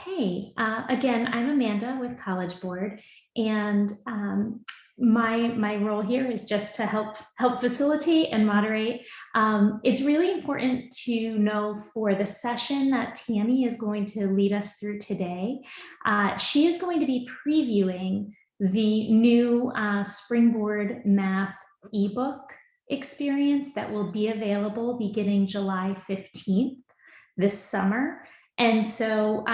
Okay, again, I'm Amanda with College Board, and my role here is just to help facilitate and moderate. It's really important to know for the session that Tammy is going to lead us through today. She is going to be previewing the new Springboard Math ebook experience that will be available beginning July 15th this summer. And so,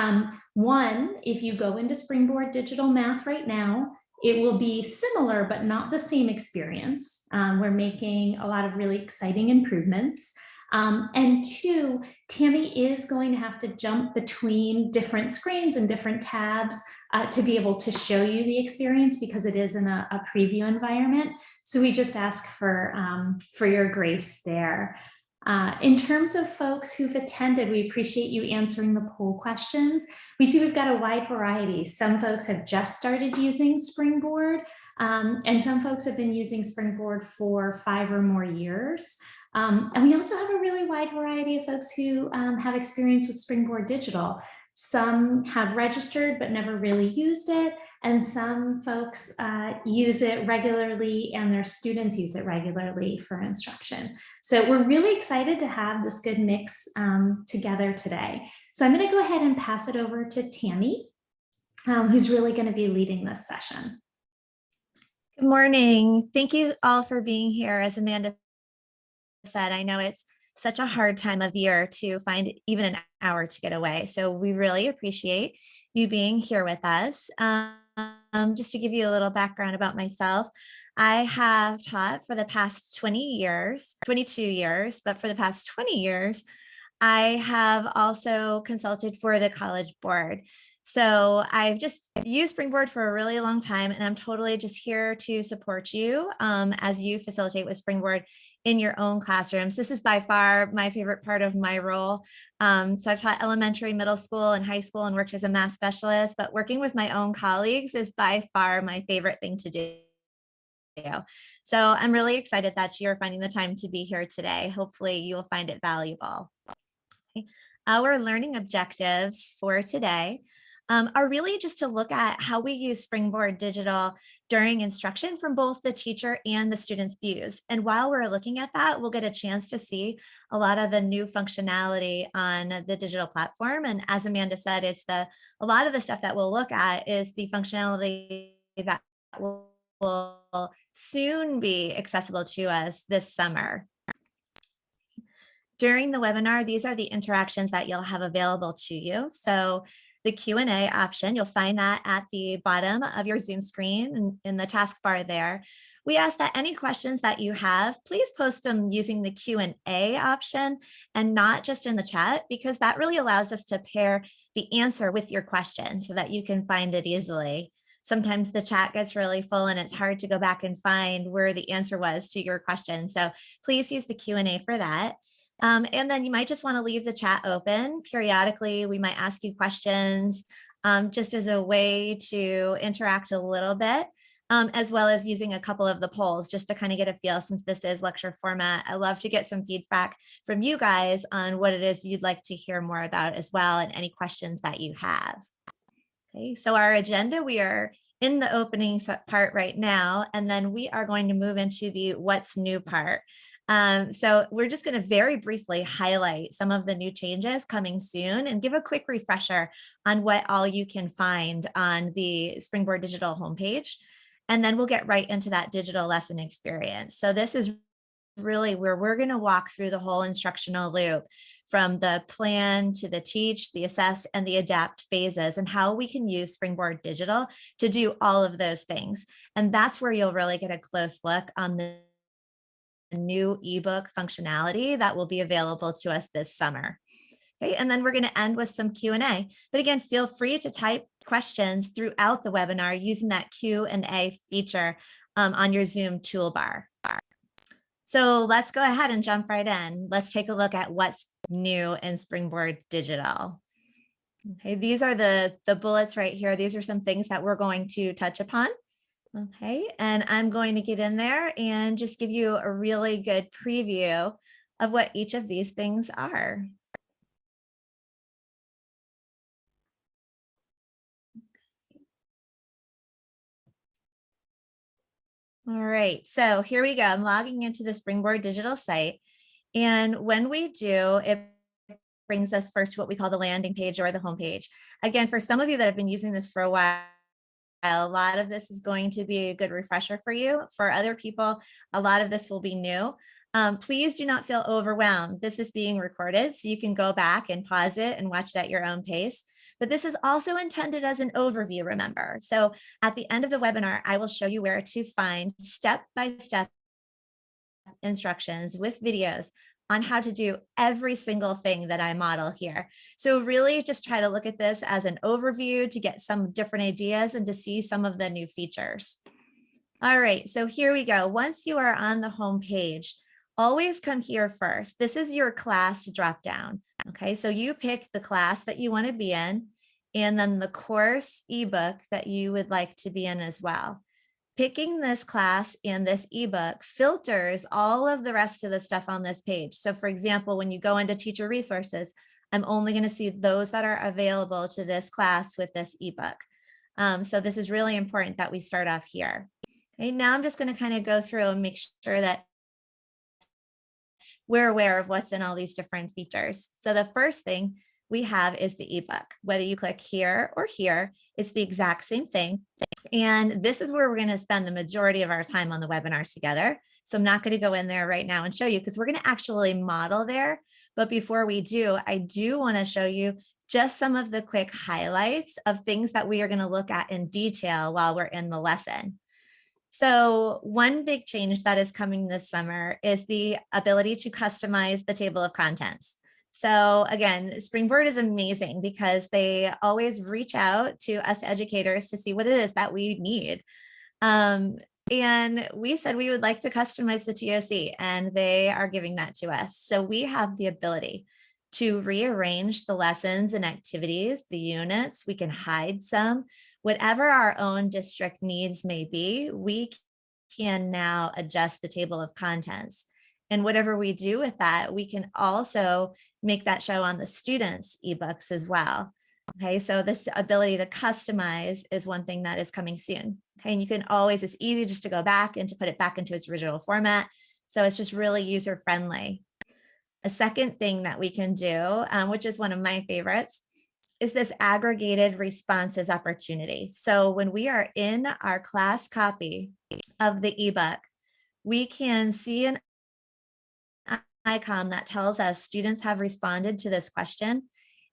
one, if you go into Springboard Digital Math right now, it will be similar, but not the same experience. We're making a lot of really exciting improvements. And two, Tammy is going to have to jump between different screens and different tabs to be able to show you the experience because it is in a preview environment. So we just ask for your grace there. In terms of folks who've attended, we appreciate you answering the poll questions. We see we've got a wide variety. Some folks have just started using Springboard, and some folks have been using Springboard for 5 or more years. And we also have a really wide variety of folks who have experience with Springboard Digital. Some have registered but never really used it, and some folks use it regularly and their students use it regularly for instruction. So we're really excited to have this good mix together today. So I'm going to go ahead and pass it over to Tammy, who's really going to be leading this session. Good morning. Thank you all for being here. As Amanda said, I know it's such a hard time of year to find even an hour to get away. So we really appreciate you being here with us. Just to give you a little background about myself, I have taught for the past 22 years, but for the past 20 years, I have also consulted for the College Board. So I've just used Springboard for a really long time, and I'm totally just here to support you as you facilitate with Springboard in your own classrooms. This is by far my favorite part of my role. So I've taught elementary, middle school, and high school and worked as a math specialist, but working with my own colleagues is by far my favorite thing to do. So I'm really excited that you're finding the time to be here today. Hopefully you will find it valuable. Okay. Our learning objectives for today are really just to look at how we use Springboard Digital during instruction from both the teacher and the student's views. And while we're looking at that, we'll get a chance to see a lot of the new functionality on the digital platform. And as Amanda said, a lot of the stuff that we'll look at is the functionality that will soon be accessible to us this summer. During the webinar, these are the interactions that you'll have available to you. So the Q&A option, you'll find that at the bottom of your Zoom screen in the taskbar there. We ask that any questions that you have, please post them using the Q&A option and not just in the chat, because that really allows us to pair the answer with your question so that you can find it easily. Sometimes the chat gets really full and it's hard to go back and find where the answer was to your question. So please use the Q&A for that. And then you might just want to leave the chat open. Periodically, we might ask you questions just as a way to interact a little bit, as well as using a couple of the polls just to kind of get a feel. Since this is lecture format, I love to get some feedback from you guys on what it is you'd like to hear more about as well, and any questions that you have. Okay, so our agenda, we are in the opening part right now, and then we are going to move into the what's new part. So we're just going to very briefly highlight some of the new changes coming soon and give a quick refresher on what all you can find on the Springboard Digital homepage. And then we'll get right into that digital lesson experience. So this is really where we're going to walk through the whole instructional loop, from the plan to the teach, the assess, and the adapt phases, and how we can use Springboard Digital to do all of those things. And that's where you'll really get a close look on the new ebook functionality that will be available to us this summer. Okay, and then we're going to end with some Q&A. But again, feel free to type questions throughout the webinar using that Q&A feature on your Zoom toolbar. So let's go ahead and jump right in. Let's take a look at what's new in Springboard Digital. Okay, these are the bullets right here. These are some things that we're going to touch upon. Okay, and I'm going to get in there and just give you a really good preview of what each of these things are. All right, so here we go. I'm logging into the Springboard digital site. And when we do, it brings us first to what we call the landing page or the home page. Again, for some of you that have been using this for a while, a lot of this is going to be a good refresher for you. For other people, a lot of this will be new. Please do not feel overwhelmed. This is being recorded, so you can go back and pause it and watch it at your own pace. But this is also intended as an overview, remember. So at the end of the webinar, I will show you where to find step-by-step instructions with videos on how to do every single thing that I model here. So really just try to look at this as an overview to get some different ideas and to see some of the new features. All right, so here we go. Once you are on the home page, always come here first. This is your class dropdown. Okay, so you pick the class that you want to be in, and then the course ebook that you would like to be in as well. Picking this class and this ebook filters all of the rest of the stuff on this page. So for example, when you go into teacher resources, I'm only going to see those that are available to this class with this ebook. So this is really important that we start off here. Okay, now I'm just going to kind of go through and make sure that we're aware of what's in all these different features. So the first thing we have is the ebook. Whether you click here or here, it's the exact same thing. And this is where we're going to spend the majority of our time on the webinars together. So I'm not going to go in there right now and show you because we're going to actually model there. But before we do, I do want to show you just some of the quick highlights of things that we are going to look at in detail while we're in the lesson. So one big change that is coming this summer is the ability to customize the table of contents. So again, Springboard is amazing because they always reach out to us educators to see what it is that we need. And we said we would like to customize the TOC, and they are giving that to us. So we have the ability to rearrange the lessons and activities, the units. We can hide some. Whatever our own district needs may be, we can now adjust the table of contents. And whatever we do with that, we can also make that show on the students' ebooks as well. Okay, so this ability to customize is one thing that is coming soon. Okay, and you can always, it's easy just to go back and to put it back into its original format. So it's just really user friendly. A second thing that we can do, which is one of my favorites, is this aggregated responses opportunity. So when we are in our class copy of the ebook, we can see an icon that tells us students have responded to this question,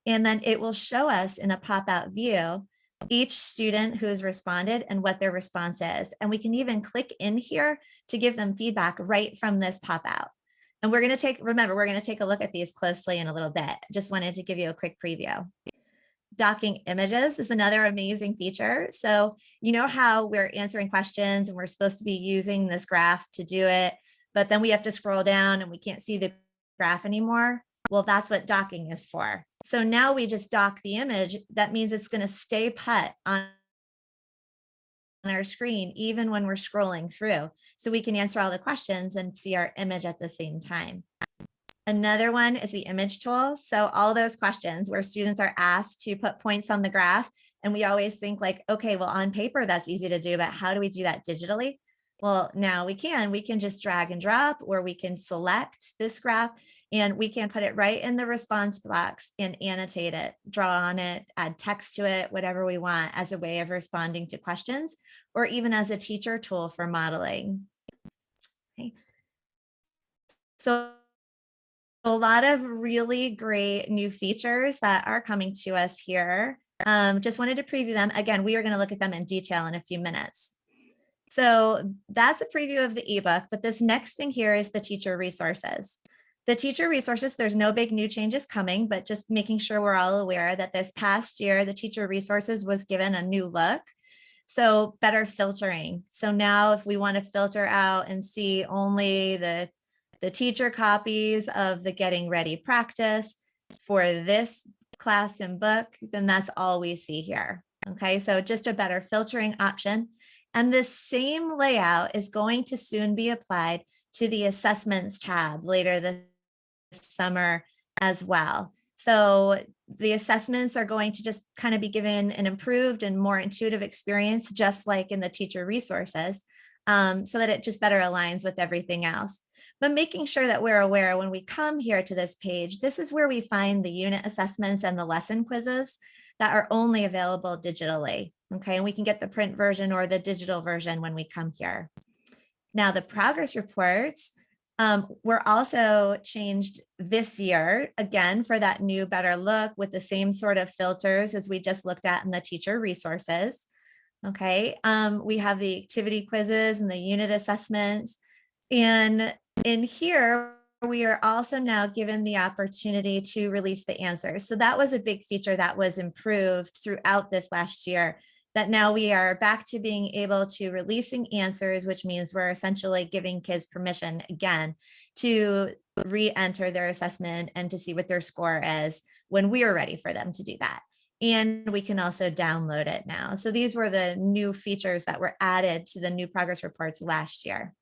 and then it will show us in a pop-out view each student who has responded and what their response is. And we can even click in here to give them feedback right from this pop-out. And we're going to remember, we're going to take a look at these closely in a little bit. Just wanted to give you a quick preview. Docking images is another amazing feature. So you know how we're answering questions and we're supposed to be using this graph to do it, but then we have to scroll down and we can't see the graph anymore. Well, that's what docking is for. So now we just dock the image. That means it's going to stay put on our screen, even when we're scrolling through. So we can answer all the questions and see our image at the same time. Another one is the image tool. So all those questions where students are asked to put points on the graph, and we always think like, okay, well, on paper, that's easy to do, but how do we do that digitally? Well, now we can just drag and drop, or we can select this graph and we can put it right in the response box and annotate it, draw on it, add text to it, whatever we want as a way of responding to questions, or even as a teacher tool for modeling. Okay. So a lot of really great new features that are coming to us here. Just wanted to preview them. Again, we are going to look at them in detail in a few minutes. So that's a preview of the ebook, but this next thing here is the teacher resources. The teacher resources, there's no big new changes coming, but just making sure we're all aware that this past year, the teacher resources was given a new look. So better filtering. So now if we want to filter out and see only the teacher copies of the Getting Ready practice for this class and book, then that's all we see here. Okay, so just a better filtering option. And this same layout is going to soon be applied to the assessments tab later this summer as well. So the assessments are going to just kind of be given an improved and more intuitive experience, just like in the teacher resources. so that it just better aligns with everything else. But making sure that we're aware when we come here to this page, this is where we find the unit assessments and the lesson quizzes that are only available digitally. Okay, and we can get the print version or the digital version when we come here. Now, the progress reports were also changed this year, again, for that new, better look with the same sort of filters as we just looked at in the teacher resources. Okay, we have the activity quizzes and the unit assessments. And in here, we are also now given the opportunity to release the answers. So that was a big feature that was improved throughout this last year, that now we are back to being able to releasing answers, which means we're essentially giving kids permission again to re-enter their assessment and to see what their score is when we are ready for them to do that. And we can also download it now. So these were the new features that were added to the new progress reports last year.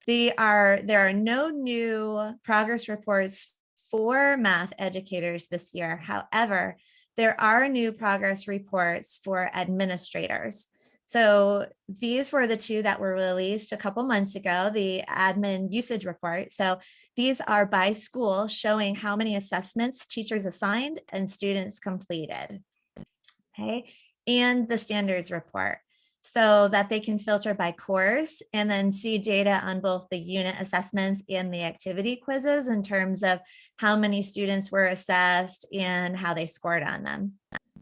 There are no new progress reports for math educators this year. However, there are new progress reports for administrators. So these were the two that were released a couple months ago, the admin usage report. So these are by school showing how many assessments teachers assigned and students completed. Okay, and the standards report, so that they can filter by course and then see data on both the unit assessments and the activity quizzes in terms of how many students were assessed and how they scored on them.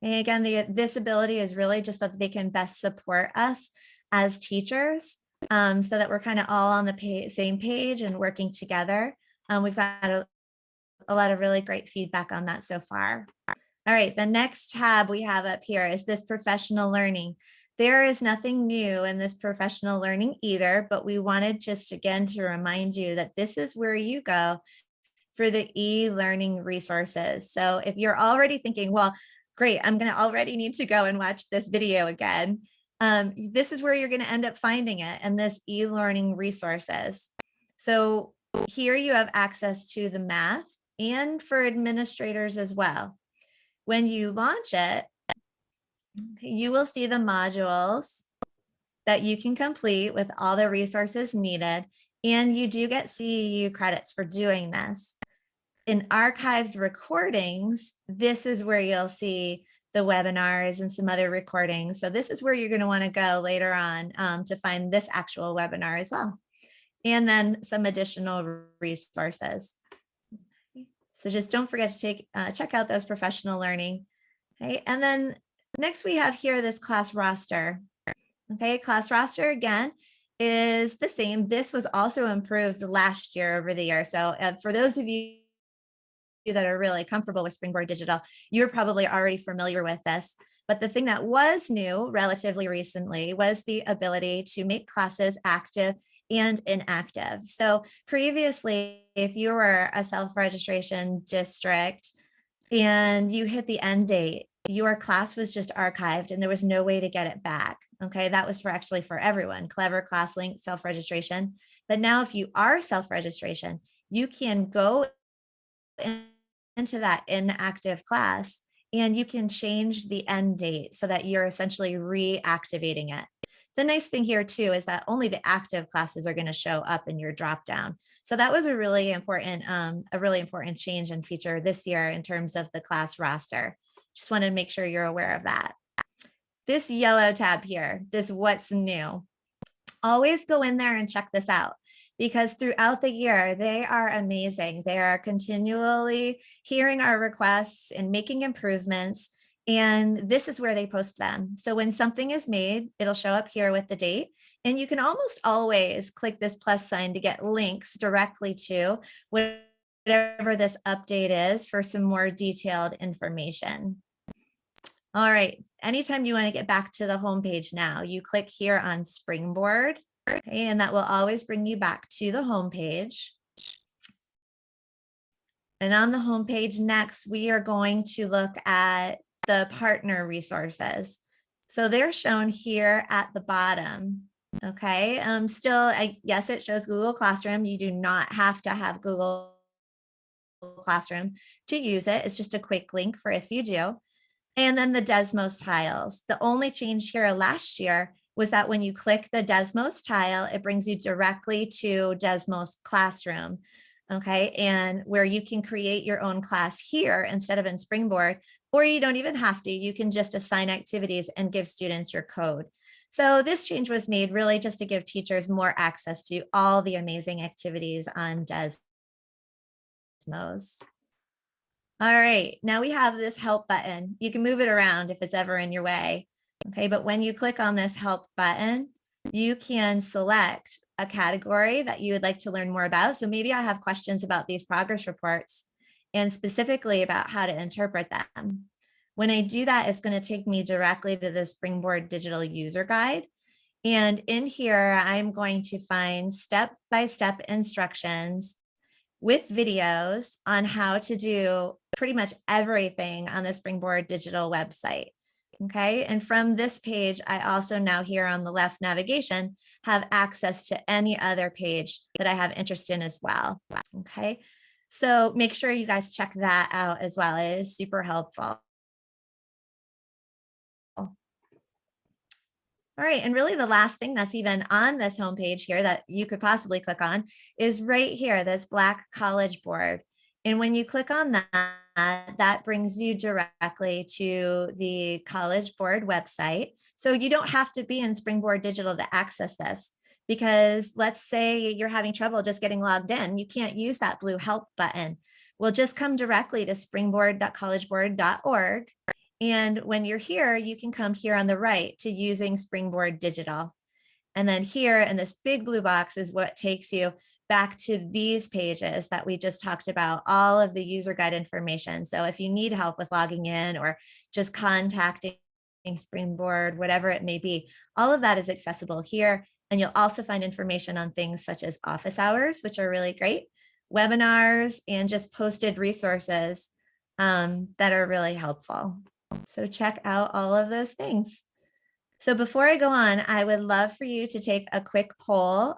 And again, this ability is really just so that they can best support us as teachers, so that we're kind of all on the same page and working together. We've got a lot of really great feedback on that so far. All right, the next tab we have up here is this professional learning. There is nothing new in this professional learning either, but we wanted just again to remind you that this is where you go for the e-learning resources. So if you're already thinking, well, great, I'm going to already need to go and watch this video again, this is where you're going to end up finding it in this e-learning resources. So here you have access to the math and for administrators as well. When you launch it, you will see the modules that you can complete with all the resources needed, and you do get CEU credits for doing this. In archived recordings, this is where you'll see the webinars and some other recordings. So this is where you're going to want to go later on to find this actual webinar as well. And then some additional resources. So just don't forget to check out those professional learning. Okay, and then next we have here this class roster. Okay, class roster again is the same. This was also improved last year over the year. So for those of you that are really comfortable with Springboard Digital, you're probably already familiar with this. But the thing that was new relatively recently was the ability to make classes active and inactive. So previously, if you were a self-registration district and you hit the end date, your class was just archived and there was no way to get it back. Okay, that was actually for everyone, Clever, ClassLink, self-registration. But now if you are self-registration, you can go into that inactive class and you can change the end date so that you're essentially reactivating it. The nice thing here too is that only the active classes are going to show up in your dropdown. So that was a really important change and feature this year in terms of the class roster. Just want to make sure you're aware of that. This yellow tab here, this what's new. Always go in there and check this out, because throughout the year, they are amazing. They are continually hearing our requests and making improvements. And this is where they post them. So when something is made, it'll show up here with the date. And you can almost always click this plus sign to get links directly to whatever this update is for some more detailed information. All right, anytime you want to get back to the home page now, you click here on Springboard, okay, and that will always bring you back to the home page. And on the home page next, we are going to look at the partner resources. So they're shown here at the bottom. Okay, yes, it shows Google Classroom. You do not have to have Google Classroom to use it. It's just a quick link for if you do. And then the Desmos tiles. The only change here last year was that when you click the Desmos tile, it brings you directly to Desmos Classroom. Okay, and where you can create your own class here instead of in Springboard, or you don't even have to, you can just assign activities and give students your code. So this change was made really just to give teachers more access to all the amazing activities on Desmos. All right, now we have this help button. You can move it around if it's ever in your way. Okay, but when you click on this help button, you can select a category that you would like to learn more about. So maybe I have questions about these progress reports and specifically about how to interpret them. When I do that, it's going to take me directly to the Springboard Digital User Guide. And in here, I'm going to find step-by-step instructions with videos on how to do pretty much everything on the Springboard Digital website. Okay, and from this page, I also now here on the left navigation have access to any other page that I have interest in as well. Okay, so make sure you guys check that out as well. It is super helpful. All right, and really the last thing that's even on this homepage here that you could possibly click on is right here, this Black College Board. And when you click on that, that brings you directly to the College Board website. So you don't have to be in Springboard Digital to access this, because let's say you're having trouble just getting logged in, you can't use that blue help button. We'll just come directly to springboard.collegeboard.org. And when you're here, you can come here on the right to using Springboard Digital. And then here in this big blue box is what takes you back to these pages that we just talked about, all of the user guide information. So if you need help with logging in or just contacting Springboard, whatever it may be, all of that is accessible here. And you'll also find information on things such as office hours, which are really great, webinars, and just posted resources that are really helpful. So check out all of those things. So before I go on, I would love for you to take a quick poll,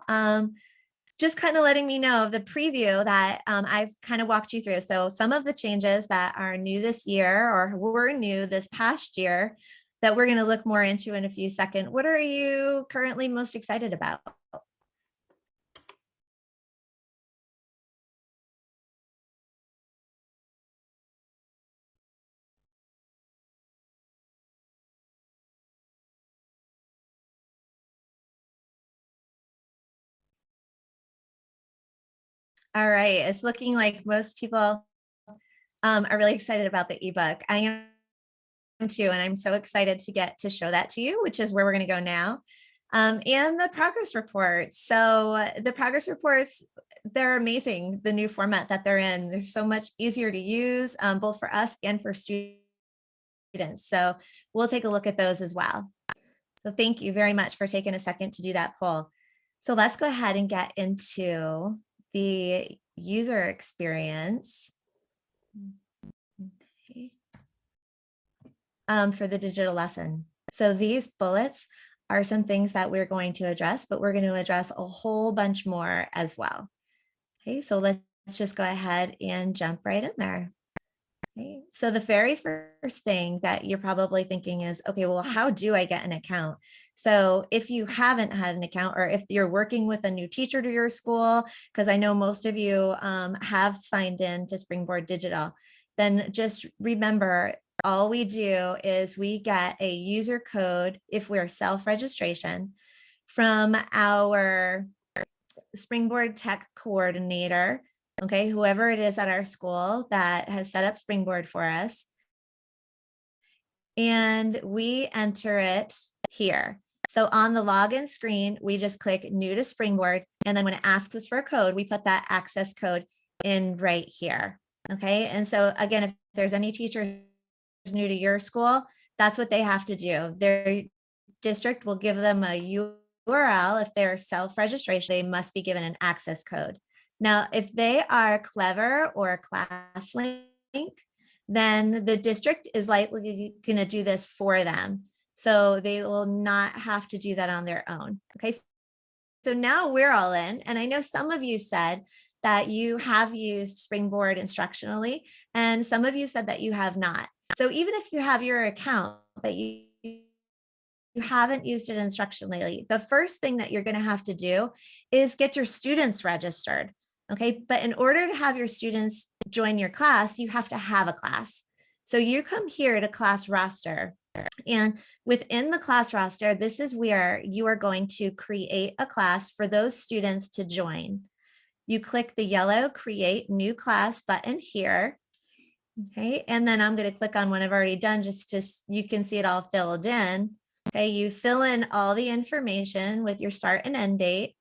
just kind of letting me know of the preview that I've kind of walked you through. So some of the changes that are new this year or were new this past year that we're going to look more into in a few seconds. What are you currently most excited about? All right, it's looking like most people are really excited about the ebook. I am too, and I'm so excited to get to show that to you, which is where we're going to go now. And the progress reports. So the progress reports, they're amazing, the new format that they're in. They're so much easier to use, both for us and for students. So we'll take a look at those as well. So thank you very much for taking a second to do that poll. So let's go ahead and get into the user experience for the digital lesson. So these bullets are some things that we're going to address, but we're going to address a whole bunch more as well. Okay, so let's just go ahead and jump right in there. Okay, so the very first thing that you're probably thinking is, okay, well, how do I get an account? So if you haven't had an account, or if you're working with a new teacher to your school, because I know most of you have signed in to Springboard Digital, then just remember, all we do is we get a user code if we're self-registration from our Springboard Tech coordinator, okay, whoever it is at our school that has set up Springboard for us. And we enter it here. So on the login screen, we just click new to Springboard. And then when it asks us for a code, we put that access code in right here. Okay. And so again, if there's any teachers new to your school, that's what they have to do. Their district will give them a URL. If they're self-registration, they must be given an access code. Now, if they are Clever or ClassLink, then the district is likely going to do this for them. So they will not have to do that on their own. Okay. So now we're all in. And I know some of you said that you have used Springboard instructionally, and some of you said that you have not. So even if you have your account, but you haven't used it instructionally, the first thing that you're going to have to do is get your students registered. Okay. But in order to have your students join your class, you have to have a class. So you come here to class roster, and within the class roster, this is where you are going to create a class for those students to join. You click the yellow create new class button here. Okay. And then I'm going to click on one I've already done just to, you can see it all filled in. Okay. You fill in all the information with your start and end date.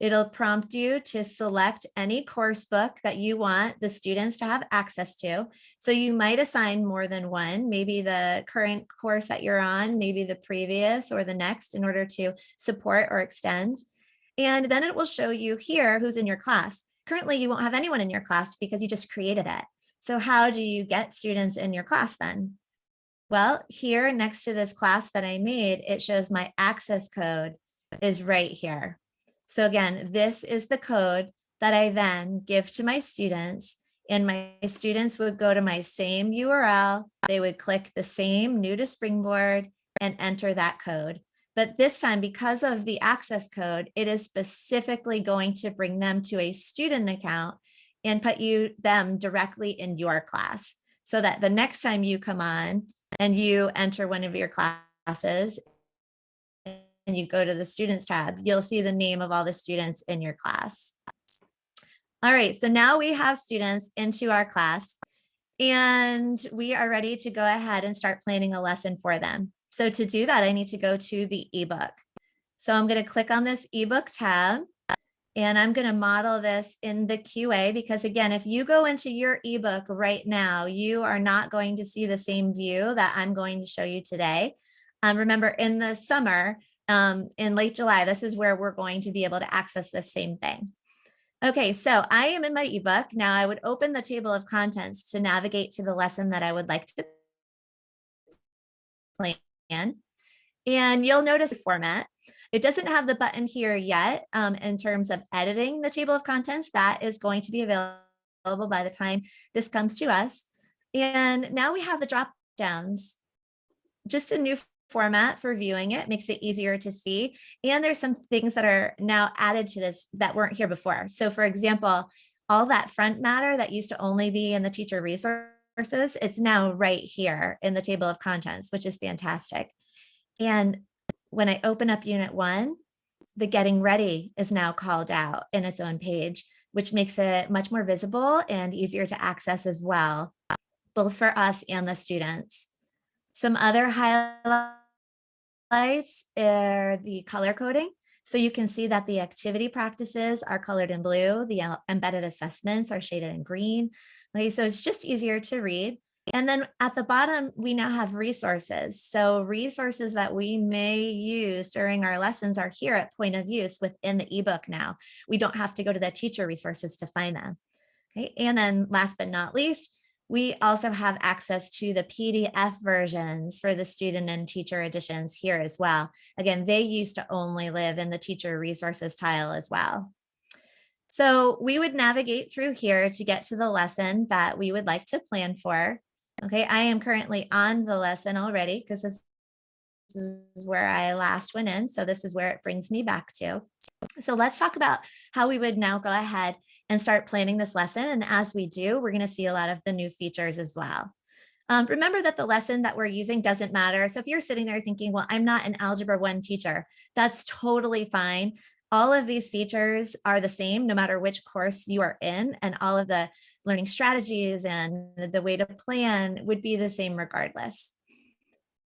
It'll prompt you to select any course book that you want the students to have access to. So you might assign more than one, maybe the current course that you're on, maybe the previous or the next, in order to support or extend. And then it will show you here who's in your class. Currently, you won't have anyone in your class because you just created it. So how do you get students in your class then? Well, here next to this class that I made, it shows my access code is right here. So again, this is the code that I then give to my students, and my students would go to my same URL. They would click the same new to Springboard and enter that code. But this time, because of the access code, it is specifically going to bring them to a student account and put them directly in your class, so that the next time you come on and you enter one of your classes and you go to the students tab, you'll see the name of all the students in your class. All right, so now we have students into our class, and we are ready to go ahead and start planning a lesson for them. So to do that, I need to go to the ebook. So I'm going to click on this ebook tab, and I'm going to model this in the QA, because again, if you go into your ebook right now, you are not going to see the same view that I'm going to show you today. Remember, in the summer, in late July, this is where we're going to be able to access the same thing. Okay, so I am in my ebook. Now I would open the table of contents to navigate to the lesson that I would like to plan. And you'll notice the format. It doesn't have the button here yet in terms of editing the table of contents. That is going to be available by the time this comes to us. And now we have the drop downs, just a new format for viewing it, makes it easier to see. And there's some things that are now added to this that weren't here before. So for example, all that front matter that used to only be in the teacher resources, it's now right here in the table of contents, which is fantastic. And when I open up Unit 1, the Getting Ready is now called out in its own page, which makes it much more visible and easier to access as well, both for us and the students. Some other highlights are the color coding. So you can see that the activity practices are colored in blue, the embedded assessments are shaded in green. Okay, so it's just easier to read. And then at the bottom, we now have resources. So resources that we may use during our lessons are here at point of use within the ebook now. We don't have to go to the teacher resources to find them. Okay, and then last but not least, we also have access to the PDF versions for the student and teacher editions here as well. Again, they used to only live in the teacher resources tile as well. So we would navigate through here to get to the lesson that we would like to plan for. Okay, I am currently on the lesson already because this is where I last went in. So this is where it brings me back to. So let's talk about how we would now go ahead and start planning this lesson. And as we do, we're going to see a lot of the new features as well. Remember that the lesson that we're using doesn't matter. So if you're sitting there thinking, well, I'm not an Algebra 1 teacher, that's totally fine. All of these features are the same no matter which course you are in, and all of the learning strategies and the way to plan would be the same regardless.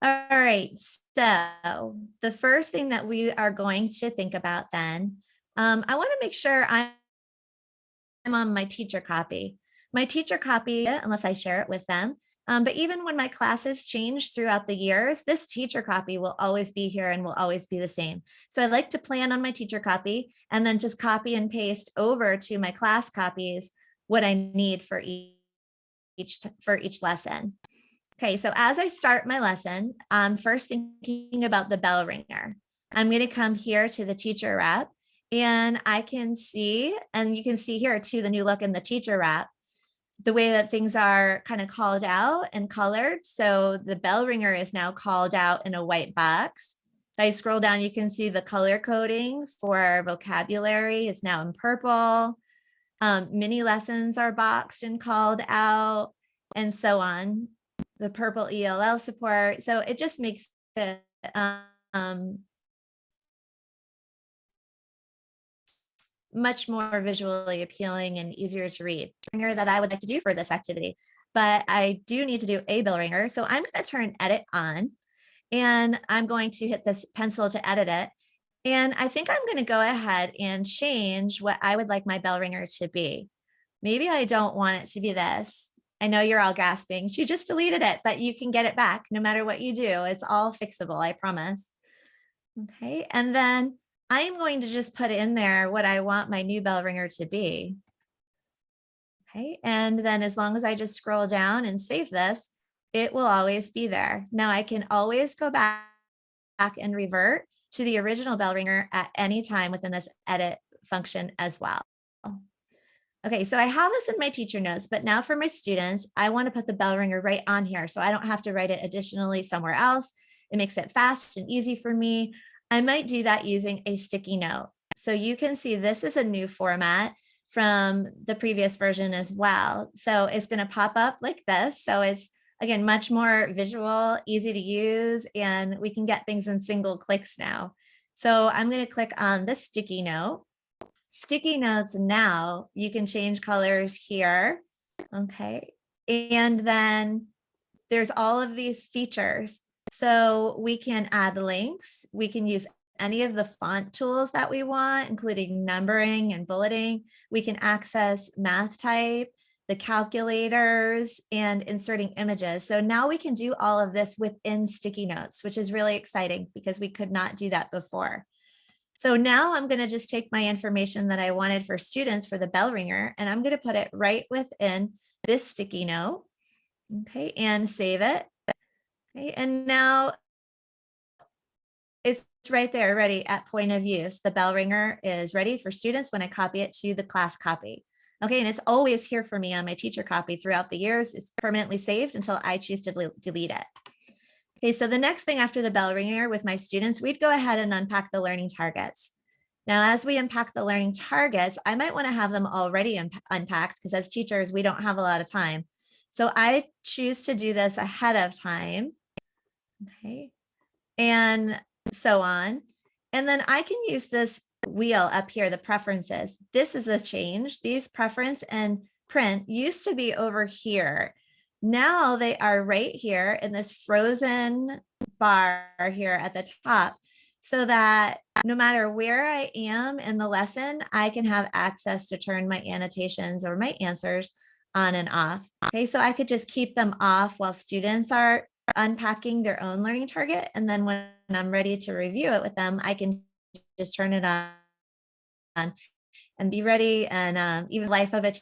All right, so the first thing that we are going to think about then, I want to make sure I'm on my teacher copy. My teacher copy, unless I share it with them, but even when my classes change throughout the years, this teacher copy will always be here and will always be the same. So I like to plan on my teacher copy and then just copy and paste over to my class copies what I need for each lesson. Okay, so as I start my lesson, I'm first thinking about the bell ringer. I'm going to come here to the teacher rep, and I can see, and you can see here too, the new look in the teacher rep, the way that things are kind of called out and colored. So the bell ringer is now called out in a white box. I scroll down, you can see the color coding for vocabulary is now in purple. Mini lessons are boxed and called out, and so on. The purple ELL support. So it just makes it much more visually appealing and easier to read. Ringer that I would like to do for this activity, but I do need to do a bell ringer. So I'm going to turn edit on, and I'm going to hit this pencil to edit it. And I think I'm going to go ahead and change what I would like my bell ringer to be. Maybe I don't want it to be this. I know you're all gasping. She just deleted it, but you can get it back no matter what you do. It's all fixable, I promise. Okay, and then I am going to just put in there what I want my new bell ringer to be. Okay, and then as long as I just scroll down and save this, it will always be there. Now I can always go back and revert to the original bell ringer at any time within this edit function as well. Okay, so I have this in my teacher notes, but now for my students, I want to put the bell ringer right on here so I don't have to write it additionally somewhere else. It makes it fast and easy for me. I might do that using a sticky note. So you can see this is a new format from the previous version as well. So it's going to pop up like this. So it's, again, much more visual, easy to use, and we can get things in single clicks now. So I'm going to click on the sticky note. Sticky notes now, you can change colors here. Okay. And then there's all of these features. So we can add links. We can use any of the font tools that we want, including numbering and bulleting. We can access math type, the calculators, and inserting images. So now we can do all of this within sticky notes, which is really exciting because we could not do that before. So now I'm going to just take my information that I wanted for students for the bell ringer, and I'm going to put it right within this sticky note. Okay, and save it. Okay, and now it's right there ready at point of use. The bell ringer is ready for students when I copy it to the class copy. Okay, and it's always here for me on my teacher copy throughout the years. It's permanently saved until I choose to delete it. Okay, so the next thing after the bell ringer with my students, we'd go ahead and unpack the learning targets. Now, as we unpack the learning targets, I might want to have them already unpacked because as teachers, we don't have a lot of time. So I choose to do this ahead of time. Okay, and so on. And then I can use this wheel up here, the preferences. This is a change. These preference and print used to be over here. Now they are right here in this frozen bar here at the top, so that no matter where I am in the lesson, I can have access to turn my annotations or my answers on and off. Okay, so I could just keep them off while students are unpacking their own learning target. And then when I'm ready to review it with them, I can just turn it on and be ready. And even life of a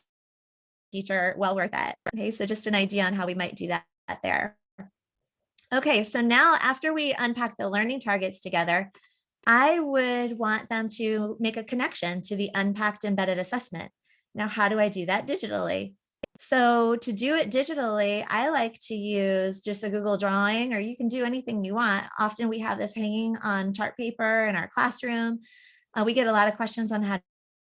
teacher, well worth it. Okay, so just an idea on how we might do that there. Okay, so now after we unpack the learning targets together, I would want them to make a connection to the unpacked embedded assessment. Now, how do I do that digitally? So to do it digitally, I like to use just a Google Drawing, or you can do anything you want. Often we have this hanging on chart paper in our classroom. We get a lot of questions on how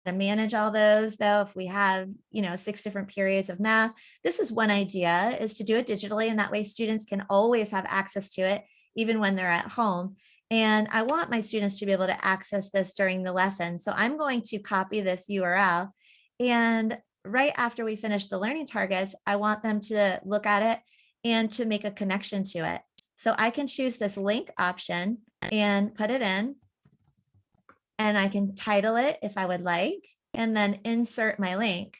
to manage all those, though. If we have 6 different periods of math, this is one idea, is to do it digitally, and that way students can always have access to it even when they're at home. And I want my students to be able to access this during the lesson, so I'm going to copy this URL, and right after we finish the learning targets, I want them to look at it and to make a connection to it. So I can choose this link option and put it in, and I can title it if I would like, and then insert my link.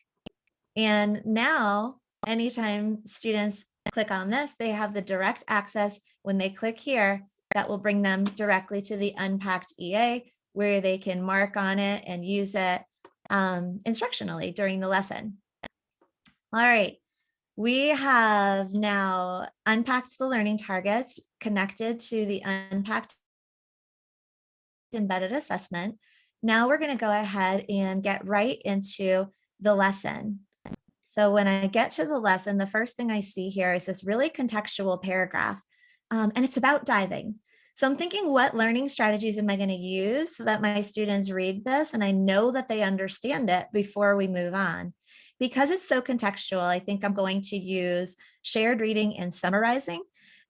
And now, anytime students click on this, they have the direct access when they click here that will bring them directly to the Unpacked EA, where they can mark on it and use it instructionally during the lesson. All right, we have now unpacked the learning targets, connected to the Unpacked embedded assessment. Now we're going to go ahead and get right into the lesson. So when I get to the lesson, the first thing I see here is this really contextual paragraph, and it's about diving. So I'm thinking, what learning strategies am I going to use so that my students read this and I know that they understand it before we move on? Because it's so contextual, I think I'm going to use shared reading and summarizing.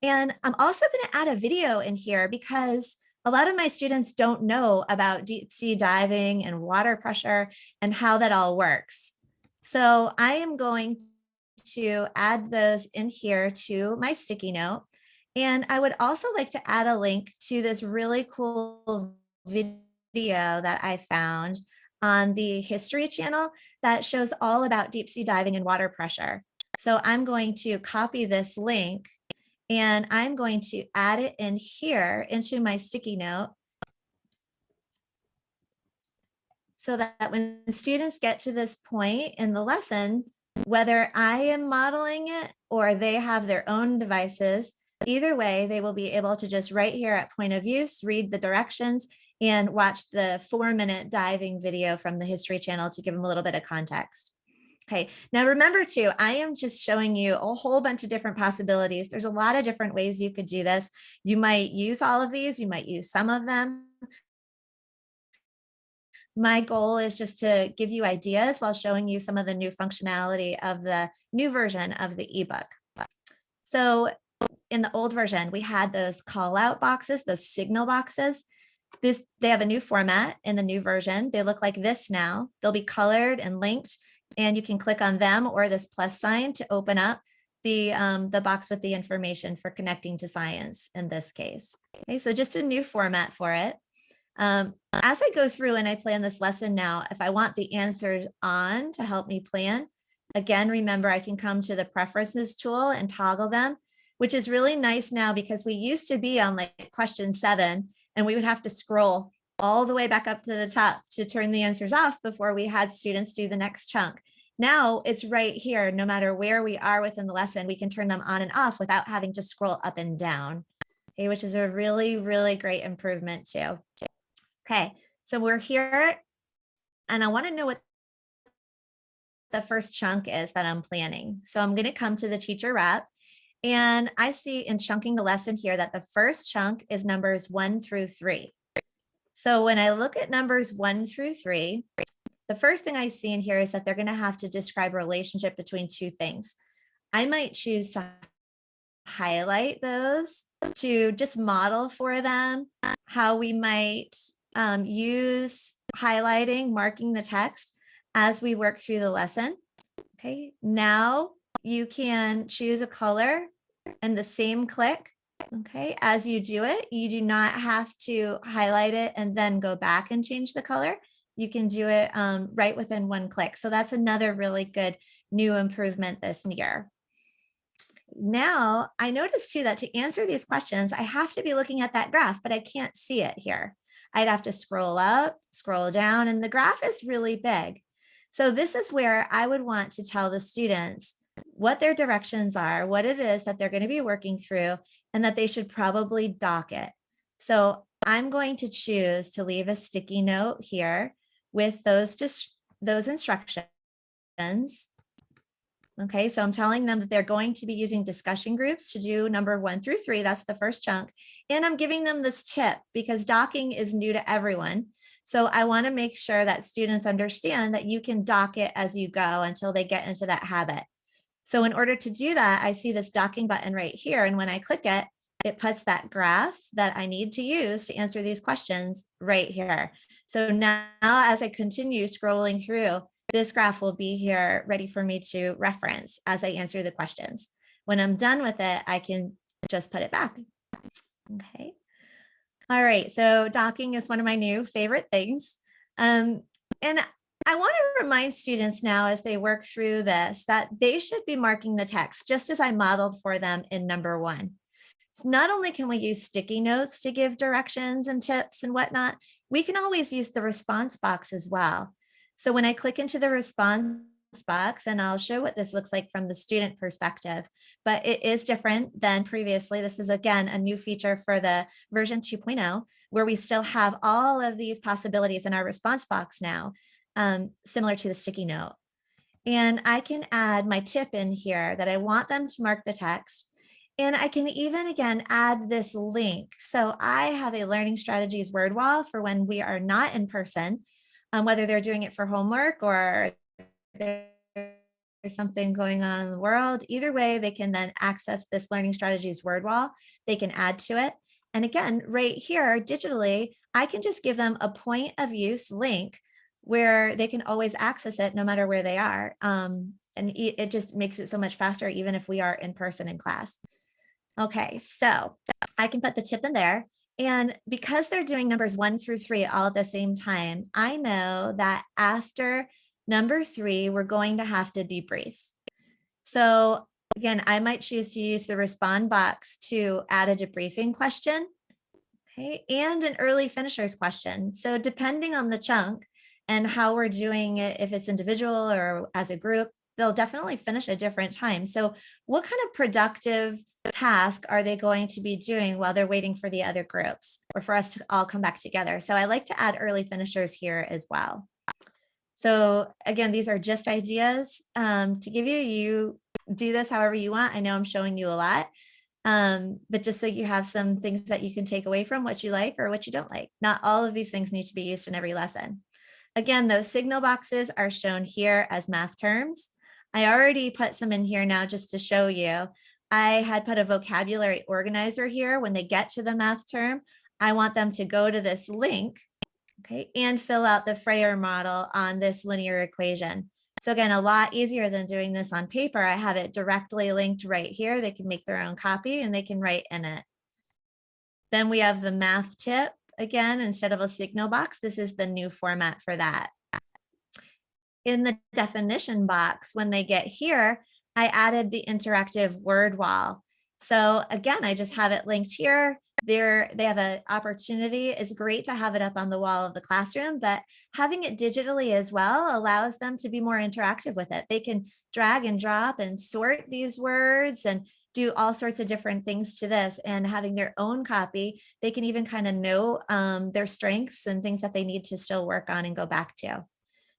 And I'm also going to add a video in here because a lot of my students don't know about deep sea diving and water pressure and how that all works. So I am going to add those in here to my sticky note. And I would also like to add a link to this really cool video that I found on the History Channel that shows all about deep sea diving and water pressure. So I'm going to copy this link and I'm going to add it in here into my sticky note so that when students get to this point in the lesson, whether I am modeling it or they have their own devices, either way, they will be able to just right here at point of use, read the directions and watch the 4-minute diving video from the History Channel to give them a little bit of context. Okay, now remember too, I am just showing you a whole bunch of different possibilities. There's a lot of different ways you could do this. You might use all of these, you might use some of them. My goal is just to give you ideas while showing you some of the new functionality of the new version of the ebook. So in the old version, we had those call out boxes, those signal boxes. They have a new format in the new version. They look like this now. They'll be colored and linked, and you can click on them or this plus sign to open up the box with the information for connecting to science in this case. Okay, so just a new format for it. As I go through and I plan this lesson now, if I want the answers on to help me plan, again, remember I can come to the preferences tool and toggle them, which is really nice now because we used to be on like question 7 and we would have to scroll all the way back up to the top to turn the answers off before we had students do the next chunk. Now it's right here, no matter where we are within the lesson, we can turn them on and off without having to scroll up and down, okay, which is a really, really great improvement too. Okay, so we're here and I want to know what the first chunk is that I'm planning. So I'm going to come to the teacher rep and I see in chunking the lesson here that the first chunk is numbers 1 through 3. So when I look at numbers 1 through 3, the first thing I see in here is that they're going to have to describe a relationship between two things. I might choose to highlight those to just model for them how we might use highlighting, marking the text as we work through the lesson. Okay, now you can choose a color and the same click. Okay, as you do it, you do not have to highlight it and then go back and change the color. You can do it right within one click. So that's another really good new improvement this year. Now, I noticed too that to answer these questions, I have to be looking at that graph, but I can't see it here. I'd have to scroll up, scroll down, and the graph is really big. So this is where I would want to tell the students what their directions are, what it is that they're going to be working through, and that they should probably dock it. So I'm going to choose to leave a sticky note here with those instructions. Okay, so I'm telling them that they're going to be using discussion groups to do number 1 through 3. That's the first chunk. And I'm giving them this tip because docking is new to everyone. So I want to make sure that students understand that you can dock it as you go until they get into that habit. So in order to do that, I see this docking button right here. And when I click it, it puts that graph that I need to use to answer these questions right here. So now as I continue scrolling through, this graph will be here ready for me to reference as I answer the questions. When I'm done with it, I can just put it back. Okay. All right. So docking is one of my new favorite things. And I want to remind students now as they work through this that they should be marking the text just as I modeled for them in number 1. So not only can we use sticky notes to give directions and tips and whatnot, we can always use the response box as well. So when I click into the response box, and I'll show what this looks like from the student perspective, but it is different than previously. This is, again, a new feature for the version 2.0, where we still have all of these possibilities in our response box now, similar to the sticky note. And I can add my tip in here that I want them to mark the text. And I can even, again, add this link. So I have a learning strategies word wall for when we are not in person, whether they're doing it for homework or there's something going on in the world. Either way, they can then access this learning strategies word wall. They can add to it. And again, right here digitally, I can just give them a point of use link where they can always access it no matter where they are. And it just makes it so much faster, even if we are in person in class. Okay, so I can put the tip in there. And because they're doing numbers 1 through 3 all at the same time, I know that after number 3, we're going to have to debrief. So again, I might choose to use the respond box to add a debriefing question, okay, and an early finishers question. So depending on the chunk and how we're doing it, if it's individual or as a group, they'll definitely finish at different times. So what kind of productive task are they going to be doing while they're waiting for the other groups or for us to all come back together? So I like to add early finishers here as well. So again, these are just ideas to give you. You do this however you want. I know I'm showing you a lot, but just so you have some things that you can take away from what you like or what you don't like. Not all of these things need to be used in every lesson. Again, those signal boxes are shown here as math terms. I already put some in here now just to show you. I had put a vocabulary organizer here. When they get to the math term, I want them to go to this link, okay, and fill out the Freyer model on this linear equation. So again, a lot easier than doing this on paper. I have it directly linked right here. They can make their own copy and they can write in it. Then we have the math tip. Again, instead of a signal box, this is the new format for that. In the definition box, when they get here, I added the interactive word wall. So again, I just have it linked here. They have an opportunity. It's great to have it up on the wall of the classroom, but having it digitally as well allows them to be more interactive with it. They can drag and drop and sort these words and do all sorts of different things to this, and having their own copy, they can even kind of know their strengths and things that they need to still work on and go back to.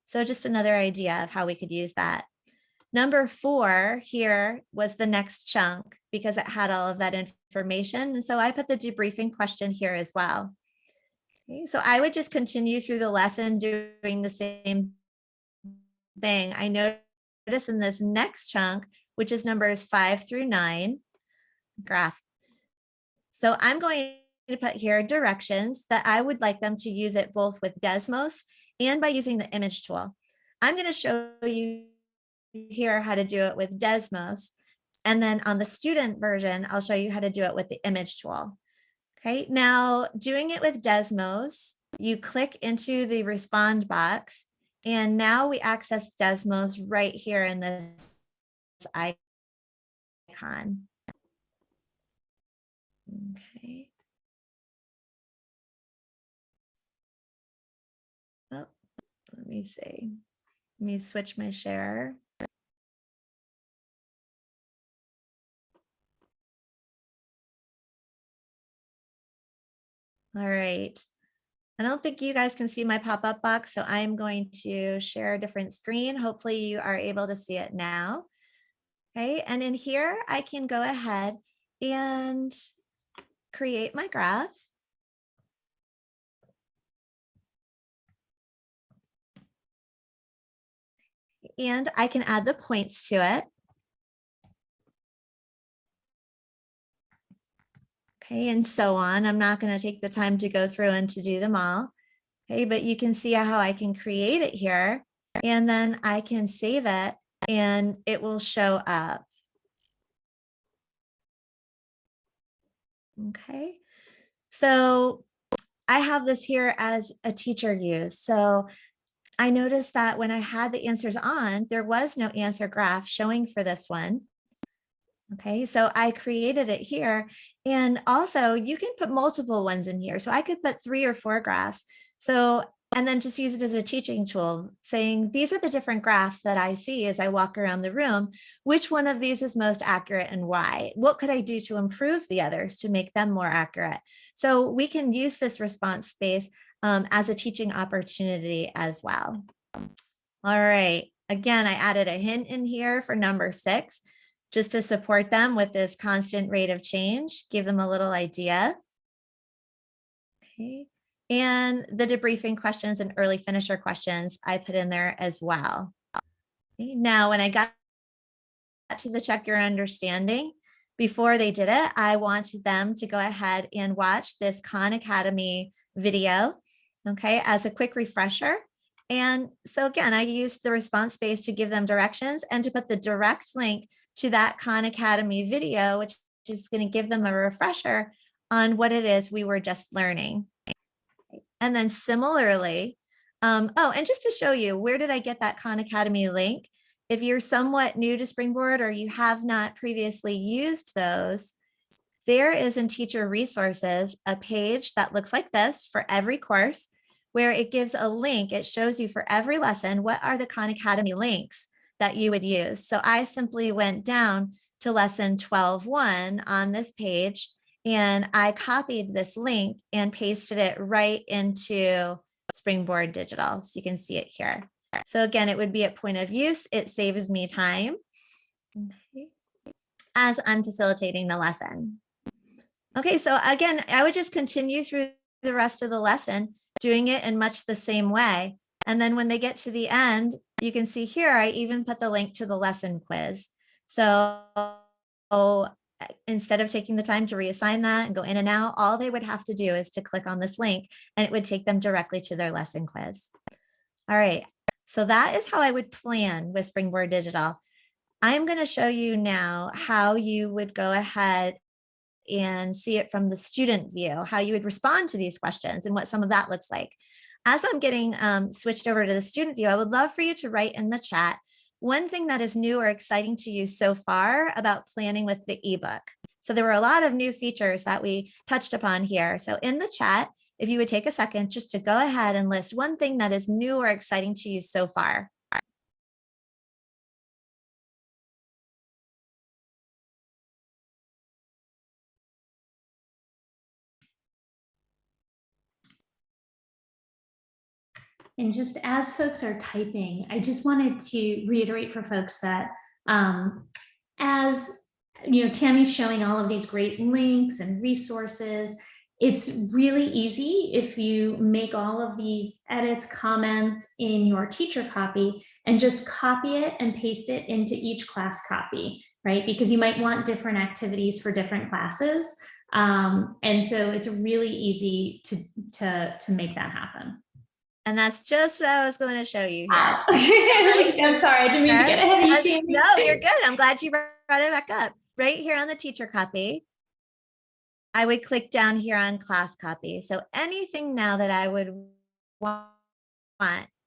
So just another idea of how we could use that. Number 4 here was the next chunk because it had all of that information. And so I put the debriefing question here as well. Okay, so I would just continue through the lesson doing the same thing. I notice in this next chunk, which is numbers 5 through 9, graph. So I'm going to put here directions that I would like them to use it both with Desmos and by using the image tool. I'm going to show you here how to do it with Desmos. And then on the student version, I'll show you how to do it with the image tool. Okay, now doing it with Desmos, you click into the respond box, and now we access Desmos right here in this icon. Okay. Oh, let me see. Let me switch my share. All right. I don't think you guys can see my pop-up box, so I'm going to share a different screen. Hopefully you are able to see it now. Okay, and in here, I can go ahead and create my graph. And I can add the points to it. Okay, and so on. I'm not going to take the time to go through and to do them all. Okay, but you can see how I can create it here, and then I can save it and it will show up. Okay, so I have this here as a teacher use. So I noticed that when I had the answers on, there was no answer graph showing for this one. Okay, so I created it here. And also you can put multiple ones in here. So I could put 3 or 4 graphs. So, and then just use it as a teaching tool, saying these are the different graphs that I see as I walk around the room. Which one of these is most accurate and why? What could I do to improve the others to make them more accurate? So we can use this response space as a teaching opportunity as well. All right, again, I added a hint in here for number 6. just to support them with this constant rate of change, give them a little idea. Okay. And the debriefing questions and early finisher questions I put in there as well. Okay. Now, when I got to the check your understanding, before they did it, I wanted them to go ahead and watch this Khan Academy video, okay, as a quick refresher. And so again, I used the response space to give them directions and to put the direct link to that Khan Academy video, which is going to give them a refresher on what it is we were just learning. And then similarly, oh, and just to show you, where did I get that Khan Academy link? If you're somewhat new to Springboard or you have not previously used those, there is in Teacher Resources a page that looks like this for every course, where it gives a link. It shows you for every lesson, what are the Khan Academy links that you would use. So I simply went down to lesson 12.1 on this page, and I copied this link and pasted it right into Springboard Digital. So you can see it here. So again, it would be at point of use. It saves me time as I'm facilitating the lesson. Okay, so again, I would just continue through the rest of the lesson, doing it in much the same way. And then when they get to the end, you can see here, I even put the link to the lesson quiz. So instead of taking the time to reassign that and go in and out, all they would have to do is to click on this link and it would take them directly to their lesson quiz. All right, so that is how I would plan with Springboard Digital. I'm going to show you now how you would go ahead and see it from the student view, how you would respond to these questions and what some of that looks like. As I'm getting switched over to the student view, I would love for you to write in the chat one thing that is new or exciting to you so far about planning with the ebook. So there were a lot of new features that we touched upon here. So in the chat, if you would take a second just to go ahead and list one thing that is new or exciting to you so far. And just as folks are typing, I just wanted to reiterate for folks that as you know, Tammy's showing all of these great links and resources. It's really easy if you make all of these edits, comments in your teacher copy and just copy it and paste it into each class copy, right? Because you might want different activities for different classes. And so it's really easy to make that happen. And that's just what I was going to show you here. I'm sorry, I didn't mean to get ahead of you, Tammy. No, you're good. I'm glad you brought it back up. Right here on the teacher copy, I would click down here on class copy. So anything now that I would want,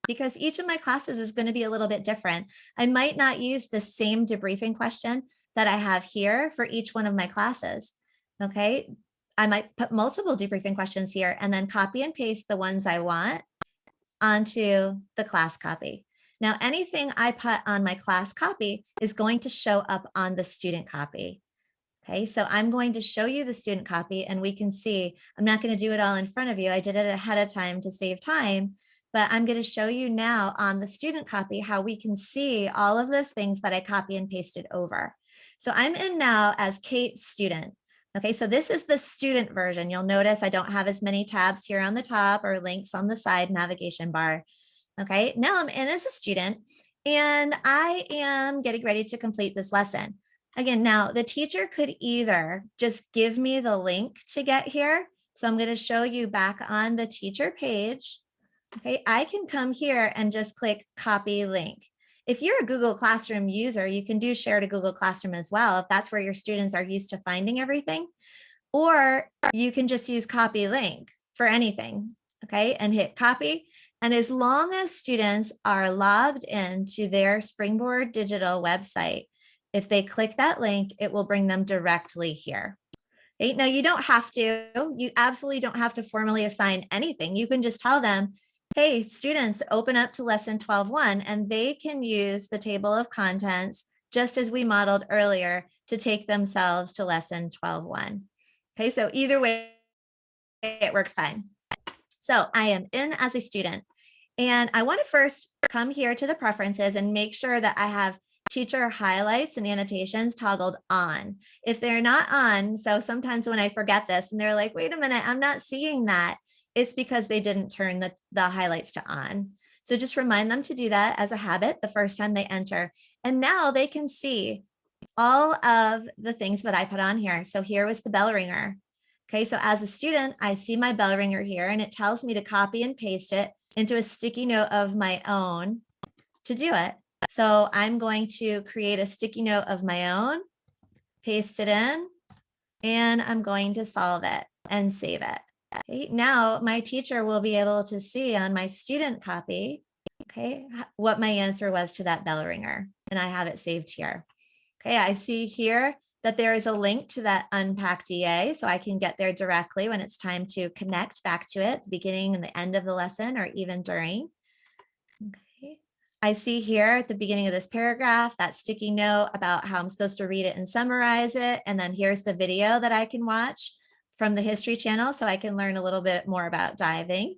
because each of my classes is going to be a little bit different. I might not use the same debriefing question that I have here for each one of my classes. Okay, I might put multiple debriefing questions here and then copy and paste the ones I want onto the class copy. Now, anything I put on my class copy is going to show up on the student copy. Okay, so I'm going to show you the student copy and we can see, I'm not going to do it all in front of you. I did it ahead of time to save time, but I'm going to show you now on the student copy how we can see all of those things that I copy and pasted over. So I'm in now as Kate student. Okay, so this is the student version. You'll notice I don't have as many tabs here on the top or links on the side navigation bar. Okay, now I'm in as a student and I am getting ready to complete this lesson. Again, now the teacher could either just give me the link to get here. So I'm going to show you back on the teacher page. Okay, I can come here and just click copy link. If you're a Google Classroom user, you can do share to Google Classroom as well, if that's where your students are used to finding everything. Or you can just use copy link for anything, okay, and hit copy. And as long as students are logged into their Springboard Digital website, if they click that link, it will bring them directly here. Okay? Now, you don't have to, you absolutely don't have to formally assign anything. You can just tell them, hey, students, open up to lesson 12.1, and they can use the table of contents, just as we modeled earlier, to take themselves to lesson 12.1. Okay, so either way, it works fine. So I am in as a student, and I want to first come here to the preferences and make sure that I have teacher highlights and annotations toggled on. If they're not on, so sometimes when I forget this and they're like, wait a minute, I'm not seeing that, it's because they didn't turn the highlights to on. So just remind them to do that as a habit the first time they enter. And now they can see all of the things that I put on here. So here was the bell ringer. Okay, so as a student, I see my bell ringer here and it tells me to copy and paste it into a sticky note of my own to do it. So I'm going to create a sticky note of my own, paste it in, and I'm going to solve it and save it. Okay, now my teacher will be able to see on my student copy, okay, what my answer was to that bell ringer, and I have it saved here. Okay, I see here that there is a link to that Unpacked EA, so I can get there directly when it's time to connect back to it at the beginning and the end of the lesson, or even during. Okay, I see here at the beginning of this paragraph, that sticky note about how I'm supposed to read it and summarize it. And then here's the video that I can watch from the History Channel so I can learn a little bit more about diving.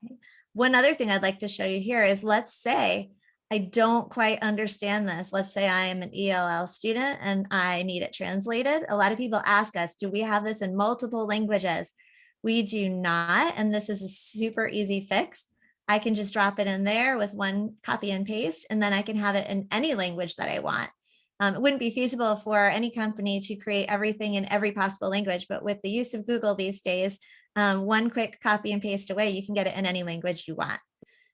Okay. One other thing I'd like to show you here is, let's say I don't quite understand this. Let's say I am an ELL student and I need it translated. A lot of people ask us, do we have this in multiple languages? We do not, and this is a super easy fix. I can just drop it in there with one copy and paste, and then I can have it in any language that I want. It wouldn't be feasible for any company to create everything in every possible language, but with the use of Google these days, one quick copy and paste away, you can get it in any language you want.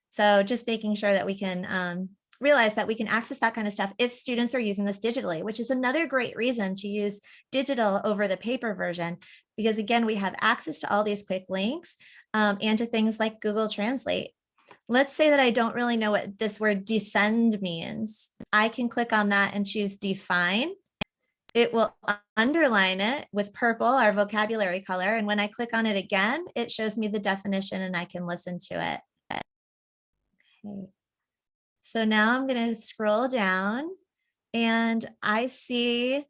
So just making sure that we can realize that we can access that kind of stuff if students are using this digitally, which is another great reason to use digital over the paper version, because again, we have access to all these quick links and to things like Google Translate. Let's say that I don't really know what this word descend means. I can click on that and choose define. It will underline it with purple, our vocabulary color. And when I click on it again, it shows me the definition and I can listen to it. Okay. So now I'm going to scroll down and I see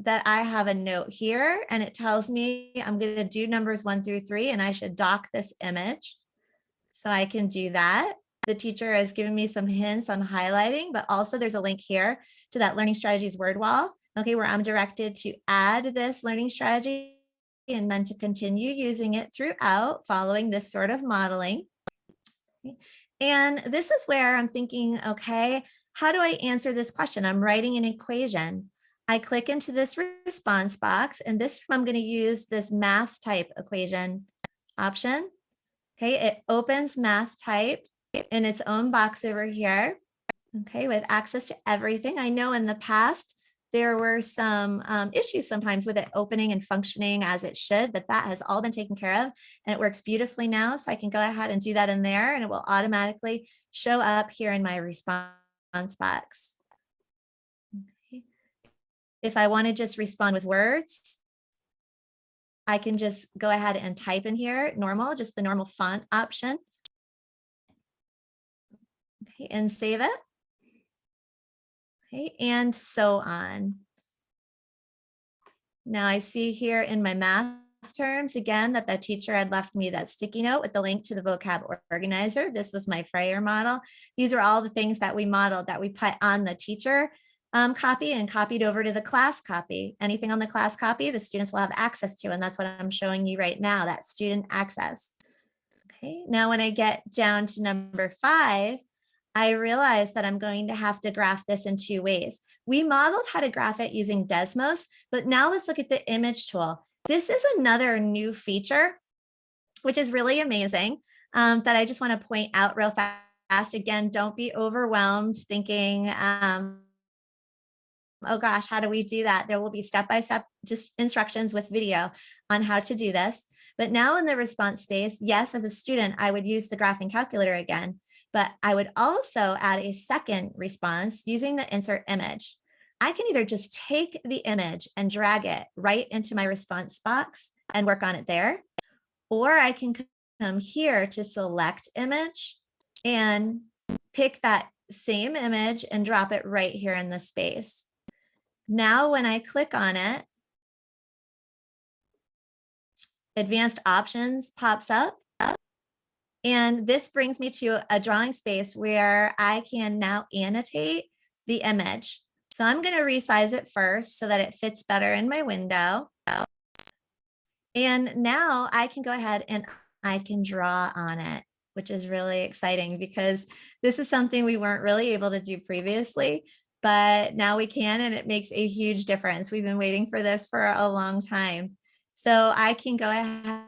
that I have a note here and it tells me I'm going to do numbers 1 through 3 and I should dock this image. So I can do that. The teacher has given me some hints on highlighting, but also there's a link here to that Learning Strategies word wall, okay, where I'm directed to add this learning strategy and then to continue using it throughout, following this sort of modeling. And this is where I'm thinking, okay, how do I answer this question? I'm writing an equation. I click into this response box, and this I'm going to use this math type equation option. Okay, it opens math type in its own box over here, okay, with access to everything. I know in the past there were some issues sometimes with it opening and functioning as it should, but that has all been taken care of and it works beautifully now. So I can go ahead and do that in there and it will automatically show up here in my response box. Okay. If I want to just respond with words, I can just go ahead and type in here, normal, just the normal font option. Okay, and save it. Okay, and so on. Now I see here in my math terms, again, that the teacher had left me that sticky note with the link to the vocab organizer. This was my Freyer model. These are all the things that we modeled that we put on the teacher copy and copied over to the class copy. Anything on the class copy, the students will have access to, and that's what I'm showing you right now, that student access. Okay, now when I get down to number 5, I realize that I'm going to have to graph this in 2 ways. We modeled how to graph it using Desmos, but now let's look at the image tool. This is another new feature, which is really amazing, that I just want to point out real fast. Again, don't be overwhelmed thinking, oh gosh, how do we do that? There will be step-by-step just instructions with video on how to do this. But now in the response space, yes, as a student, I would use the graphing calculator again, but I would also add a second response using the insert image. I can either just take the image and drag it right into my response box and work on it there, or I can come here to select image and pick that same image and drop it right here in the space. Now, when I click on it, advanced options pops up And this brings me to a drawing space where I can now annotate the image. So I'm going to resize it first so that it fits better in my window. And now I can go ahead and I can draw on it, which is really exciting because this is something we weren't really able to do previously, but now we can, and it makes a huge difference. We've been waiting for this for a long time. So I can go ahead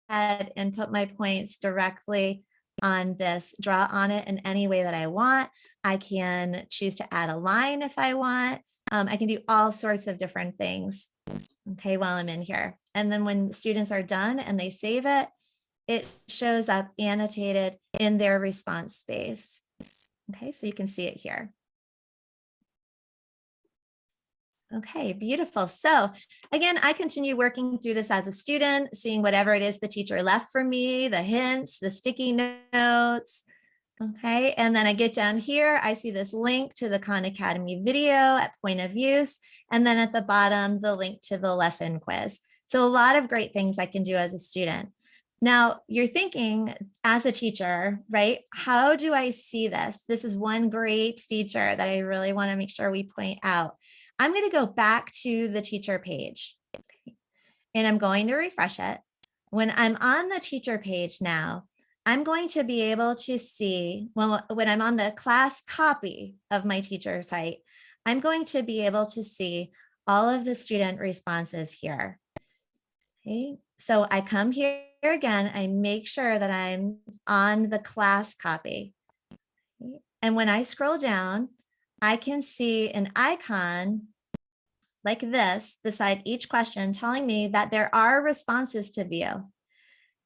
and put my points directly on this, draw on it in any way that I want. I can choose to add a line if I want. I can do all sorts of different things, okay, while I'm in here. And then when students are done and they save it, it shows up annotated in their response space. Okay, so you can see it here. Okay, beautiful. So again, I continue working through this as a student, seeing whatever it is the teacher left for me, the hints, the sticky notes. Okay, and then I get down here, I see this link to the Khan Academy video at point of use, and then at the bottom, the link to the lesson quiz. So a lot of great things I can do as a student. Now you're thinking as a teacher, right? How do I see this? This is one great feature that I really want to make sure we point out. I'm going to go back to the teacher page, okay, and I'm going to refresh it. When I'm on the teacher page now, I'm going to be able to see, well, when I'm on the class copy of my teacher site, I'm going to be able to see all of the student responses here. Okay, so I come here again, I make sure that I'm on the class copy. Okay. And when I scroll down, I can see an icon like this beside each question telling me that there are responses to view.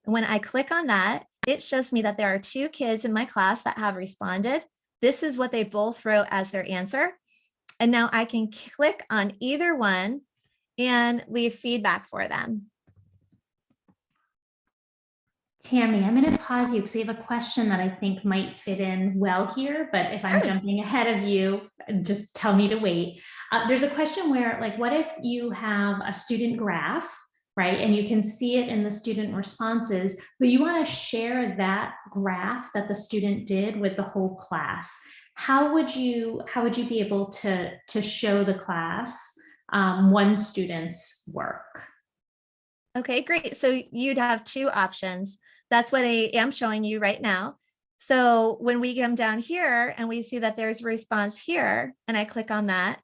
When I click on that, it shows me that there are 2 kids in my class that have responded. This is what they both wrote as their answer. And now I can click on either one and leave feedback for them. Tammy, I'm going to pause you because we have a question that I think might fit in well here, but if I'm jumping ahead of you, just tell me to wait. There's a question where, like, what if you have a student graph, right? And you can see it in the student responses, but you want to share that graph that the student did with the whole class. How would you be able to show the class one student's work? Okay, great. So you'd have 2 options. That's what I am showing you right now. So when we come down here and we see that there's a response here, and I click on that,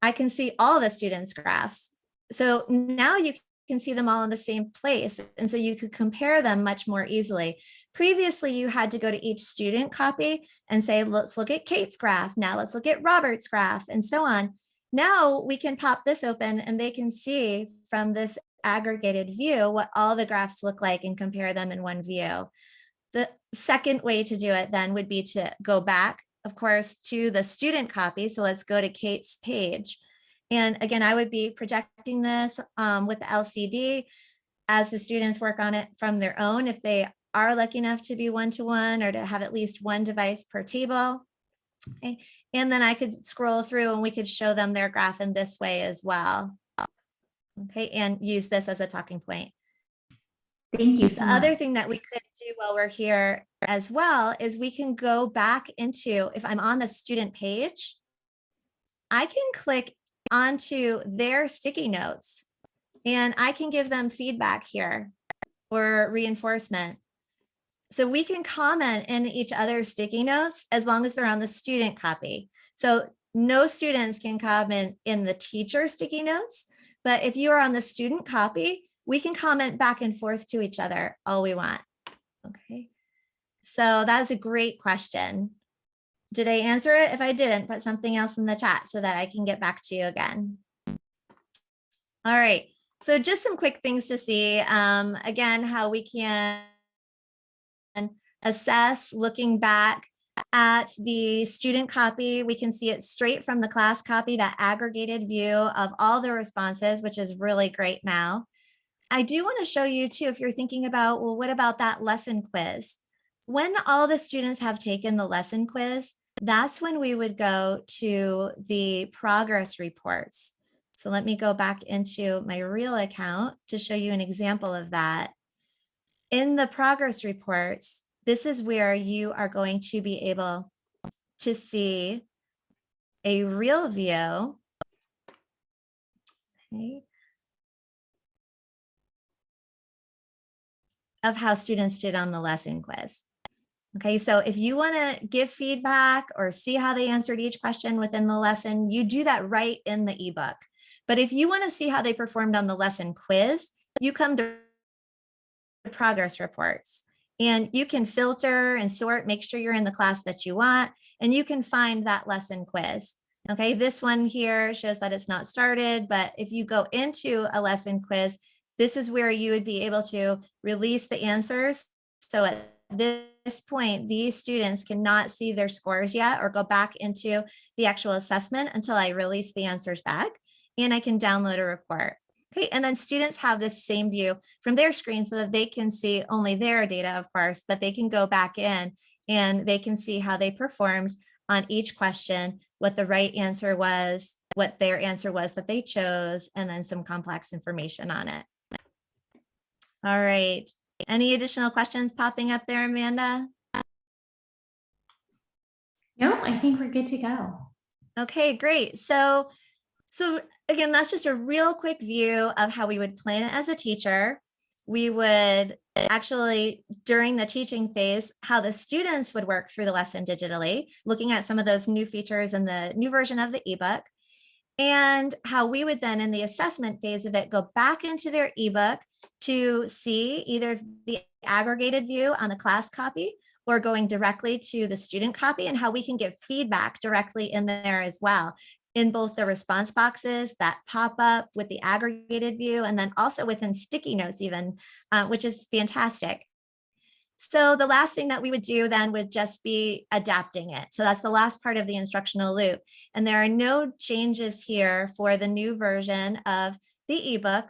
I can see all the students' graphs. So now you can see them all in the same place. And so you could compare them much more easily. Previously, you had to go to each student copy and say, let's look at Kate's graph. Now let's look at Robert's graph, and so on. Now we can pop this open and they can see from this aggregated view what all the graphs look like and compare them in one view. The second way to do it then would be to go back, of course, to the student copy. So let's go to Kate's page. And again, I would be projecting this with the LCD as the students work on it from their own, if they are lucky enough to be one-to-one or to have at least one device per table. Okay. And then I could scroll through and we could show them their graph in this way as well. Okay, and use this as a talking point. Thank you so The much. other thing that we could do while we're here as well is we can go back into, if I'm on the student page, I can click onto their sticky notes and I can give them feedback here or reinforcement. So we can comment in each other's sticky notes as long as they're on the student copy. So no students can comment in the teacher sticky notes, but if you are on the student copy, we can comment back and forth to each other all we want. Okay, so that's a great question. Did I answer it? If I didn't, put something else in the chat so that I can get back to you again. All right, so just some quick things to see. Again, how we can assess looking back at the student copy. We can see it straight from the class copy, that aggregated view of all the responses, which is really great now. I do want to show you too, if you're thinking about, well, what about that lesson quiz? When all the students have taken the lesson quiz, that's when we would go to the progress reports. So let me go back into my real account to show you an example of that. in the progress reports, this is where you are going to be able to see a real view. Okay. Of how students did on the lesson quiz. Okay, so if you want to give feedback or see how they answered each question within the lesson, you do that right in the ebook. But if you want to see how they performed on the lesson quiz, you come to progress reports and you can filter and sort, make sure you're in the class that you want, and you can find that lesson quiz. Okay, this one here shows that it's not started, but if you go into a lesson quiz, this is where you would be able to release the answers. So at this point, these students cannot see their scores yet or go back into the actual assessment until I release the answers back and I can download a report. Okay, and then students have this same view from their screen so that they can see only their data, of course, but they can go back in and they can see how they performed on each question, what the right answer was, what their answer was that they chose, and then some complex information on it. All right. Any additional questions popping up there, Amanda? No, I think we're good to go. Okay, great. So again, that's just a real quick view of how we would plan it as a teacher. We would actually, during the teaching phase, how the students would work through the lesson digitally, looking at some of those new features in the new version of the ebook, and how we would then in the assessment phase of it, go back into their ebook to see either the aggregated view on the class copy or going directly to the student copy, and how we can give feedback directly in there as well, in both the response boxes that pop up with the aggregated view, and then also within sticky notes even, which is fantastic. So the last thing that we would do then would just be adapting it. So that's the last part of the instructional loop. And there are no changes here for the new version of the ebook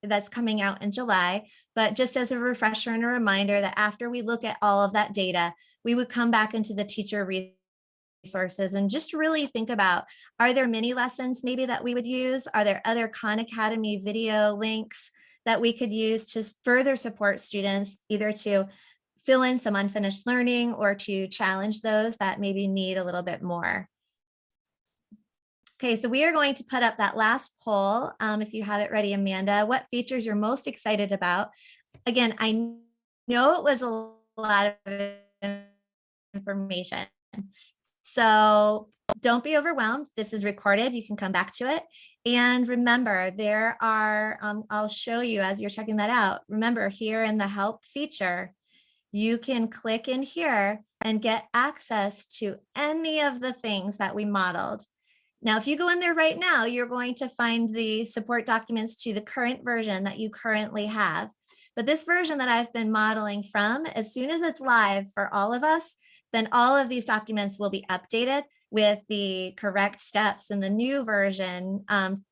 that's coming out in July. But just as a refresher and a reminder that after we look at all of that data, we would come back into the teacher resources and just really think about, are there mini lessons maybe that we would use? Are there other Khan Academy video links that we could use to further support students, either to fill in some unfinished learning or to challenge those that maybe need a little bit more? Okay, so we are going to put up that last poll. If you have it ready, Amanda, what features you're most excited about? Again, I know it was a lot of information, so don't be overwhelmed. This is recorded. You can come back to it. And remember, there are, I'll show you as you're checking that out. Remember, here in the help feature, you can click in here and get access to any of the things that we modeled. Now, if you go in there right now, you're going to find the support documents to the current version that you currently have. But this version that I've been modeling from, as soon as it's live for all of us, then all of these documents will be updated with the correct steps in the new version,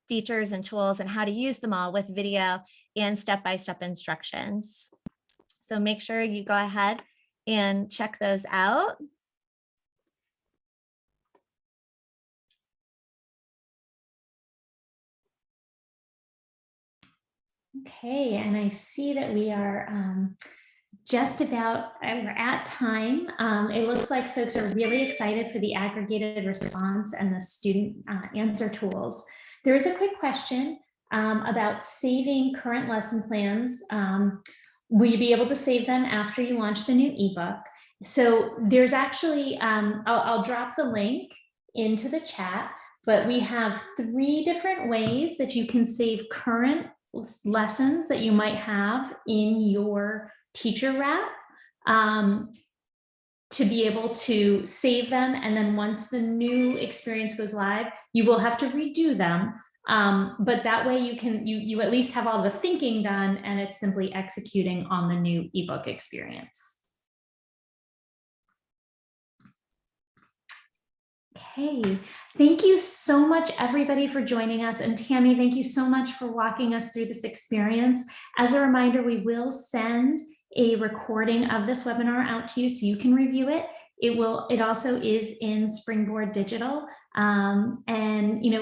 features and tools and how to use them all with video and step-by-step instructions. So make sure you go ahead and check those out. Okay, and I see that we are just about, we're at time. It looks like folks are really excited for the aggregated response and the student answer tools. There is a quick question about saving current lesson plans. Will you be able to save them after you launch the new ebook? So there's actually, I'll drop the link into the chat, but we have 3 different ways that you can save current lessons that you might have in your teacher wrap, to be able to save them. And then once the new experience goes live, you will have to redo them. But that way you at least have all the thinking done and it's simply executing on the new ebook experience. Okay, thank you so much everybody for joining us. And Tammy, thank you so much for walking us through this experience. As a reminder, we will send a recording of this webinar out to you so you can review it. It also is in Springboard Digital. And,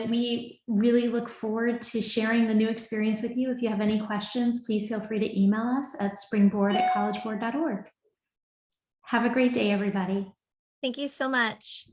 we really look forward to sharing the new experience with you. If you have any questions, please feel free to email us at springboard@collegeboard.org. Have a great day, everybody. Thank you so much.